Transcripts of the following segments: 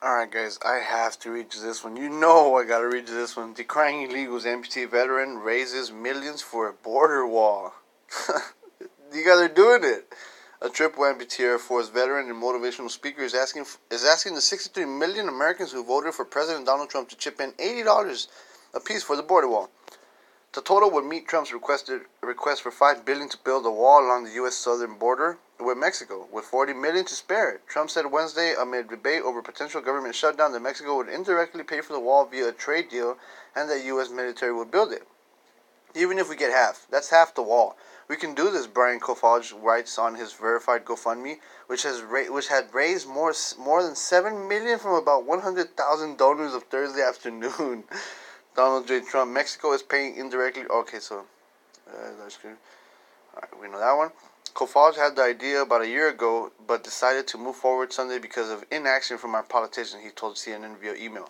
Alright, guys, I have to read you this one. You know I gotta read you this one. Decrying illegals, amputee veteran raises millions for a border wall. You guys are doing it. A Triple Amputee Air Force veteran and motivational speaker is asking the 63 million Americans who voted for President Donald Trump to chip in $80 apiece for the border wall. The total would meet Trump's request for $5 billion to build a wall along the U.S. southern border with Mexico, with $40 million to spare. Trump said Wednesday, amid debate over potential government shutdown, that Mexico would indirectly pay for the wall via a trade deal, and that U.S. military would build it. Even if we get half, that's half the wall. We can do this, Brian Kofage writes on his verified GoFundMe, which had raised more than $7 million from about 100,000 donors of Thursday afternoon. Donald J. Trump, Mexico is paying indirectly. Okay, so that's good. All right, we know that one. Kofage had the idea about a year ago, but decided to move forward Sunday because of inaction from our politicians, he told CNN via email.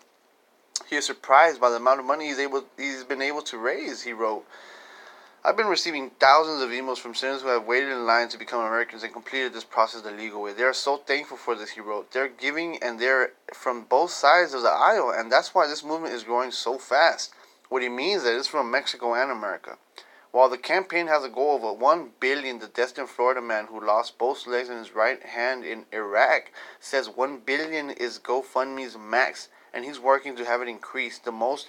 He is surprised by the amount of money he's been able to raise, he wrote. I've been receiving thousands of emails from citizens who have waited in line to become Americans and completed this process the legal way. They are so thankful for this, he wrote. They're giving, and they're from both sides of the aisle, and that's why this movement is growing so fast. What he means is that it's from Mexico and America. While the campaign has a goal of $1 billion, the Destin, Florida man who lost both legs and his right hand in Iraq says $1 billion is GoFundMe's max, and he's working to have it increased. The most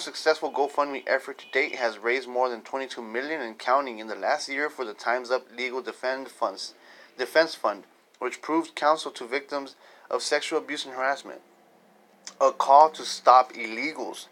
successful GoFundMe effort to date has raised more than $22 million and counting in the last year for the Time's Up Legal Defense Fund, which proved counsel to victims of sexual abuse and harassment. A call to stop illegals.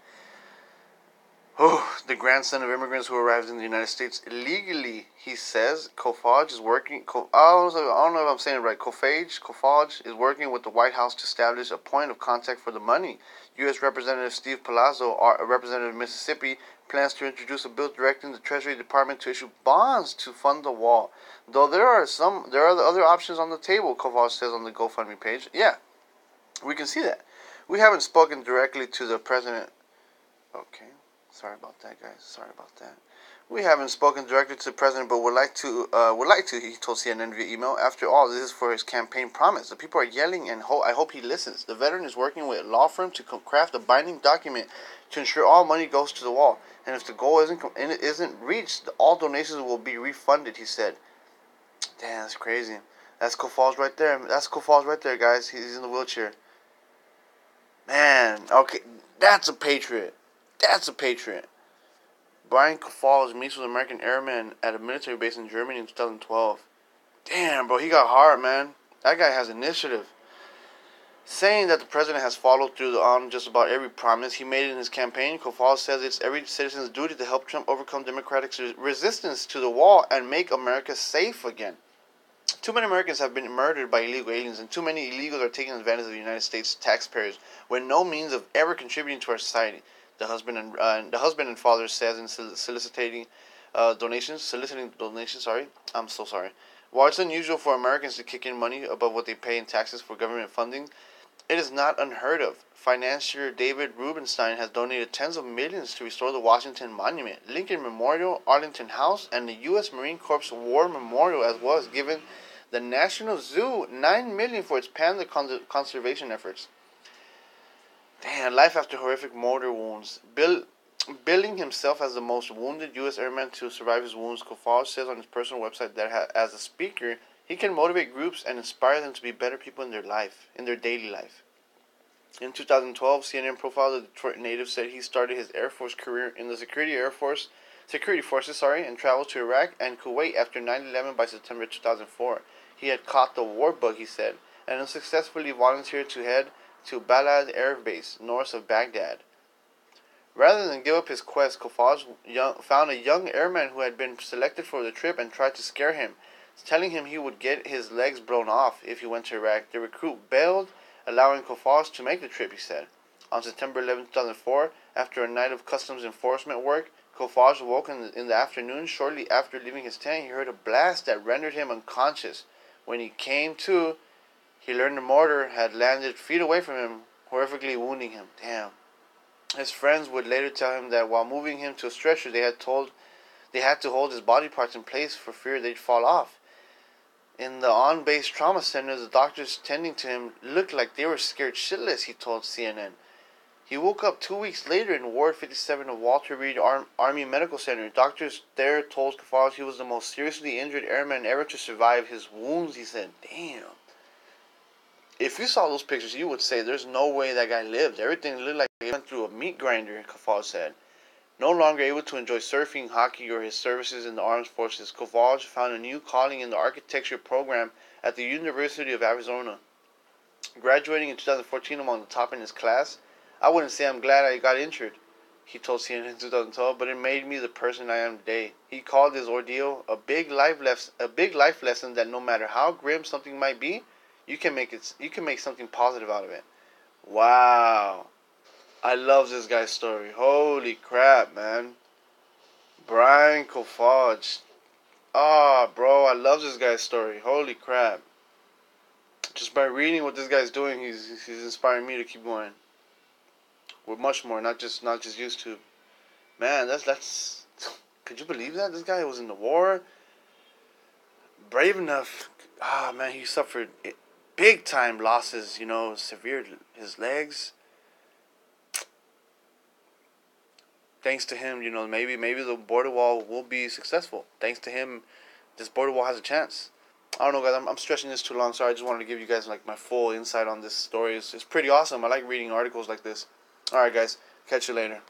The grandson of immigrants who arrived in the United States illegally, he says. Kofage is working. I don't know if I'm saying it right. Kofage is working with the White House to establish a point of contact for the money. U.S. Representative Steve Palazzo, a representative of Mississippi, plans to introduce a bill directing the Treasury Department to issue bonds to fund the wall. Though there are other options on the table, Kofage says on the GoFundMe page. Yeah, we can see that. We haven't spoken directly to the president. Okay. Sorry about that, guys. Sorry about that. We haven't spoken directly to the president, but would like to, he told CNN via email. After all, this is for his campaign promise. The people are yelling, and I hope he listens. The veteran is working with a law firm to craft a binding document to ensure all money goes to the wall. And if the goal isn't reached, all donations will be refunded, he said. Damn, that's crazy. That's Kofage right there. That's Kofage right there, guys. He's in the wheelchair. Man, okay, that's a patriot. That's a patriot. Brian Kofage meets with American airmen at a military base in Germany in 2012. Damn, bro, he got heart, man. That guy has initiative. Saying that the president has followed through on just about every promise he made in his campaign, Kofage says it's every citizen's duty to help Trump overcome Democratic resistance to the wall and make America safe again. Too many Americans have been murdered by illegal aliens, and too many illegals are taking advantage of the United States taxpayers with no means of ever contributing to our society. The husband and father says in soliciting donations. I'm so sorry. While it's unusual for Americans to kick in money above what they pay in taxes for government funding, it is not unheard of. Financier David Rubenstein has donated tens of millions to restore the Washington Monument, Lincoln Memorial, Arlington House, and the U.S. Marine Corps War Memorial, as well as given the National Zoo $9 million for its panda conservation efforts. Damn, life after horrific mortar wounds. Billing himself as the most wounded U.S. airman to survive his wounds, Kofage says on his personal website that as a speaker, he can motivate groups and inspire them to be better people in their daily life. In 2012, CNN profile of the Detroit native said he started his Air Force career in the security forces, and traveled to Iraq and Kuwait after 9/11 by September 2004. He had caught the war bug, he said, and unsuccessfully volunteered to head to Balad Air Base, north of Baghdad. Rather than give up his quest, Kofage found a young airman who had been selected for the trip and tried to scare him, telling him he would get his legs blown off if he went to Iraq. The recruit bailed, allowing Kofage to make the trip, he said. On September 11, 2004, after a night of customs enforcement work, Kofage awoke in the afternoon. Shortly after leaving his tent, he heard a blast that rendered him unconscious. When he came to, he learned the mortar had landed feet away from him, horrifically wounding him. Damn. His friends would later tell him that while moving him to a stretcher, they had to hold his body parts in place for fear they'd fall off. In the on-base trauma center, the doctors tending to him looked like they were scared shitless, he told CNN. He woke up 2 weeks later in Ward 57 of Walter Reed Army Medical Center. Doctors there told Kafaj he was the most seriously injured airman ever to survive his wounds, he said. Damn. If you saw those pictures, you would say there's no way that guy lived. Everything looked like he went through a meat grinder, Kafaj said. No longer able to enjoy surfing, hockey, or his services in the armed forces, Kovalj found a new calling in the architecture program at the University of Arizona. Graduating in 2014 among the top in his class, I wouldn't say I'm glad I got injured, he told CNN in 2012, but it made me the person I am today. He called his ordeal a big life lesson that no matter how grim something might be, you can make something positive out of it. Wow. I love this guy's story. Holy crap, man. Brian Kovalj. Ah, bro, I love this guy's story. Holy crap. Just by reading what this guy's doing, he's inspiring me to keep going. With much more, not just YouTube. Man, that's could you believe that? This guy was in the war. Brave enough. Ah, man, he suffered big time losses, severe his legs. Thanks to him, maybe the border wall will be successful. Thanks to him, this border wall has a chance. I don't know, guys. I'm stretching this too long. Sorry, I just wanted to give you guys like my full insight on this story. It's pretty awesome. I like reading articles like this. All right, guys. Catch you later.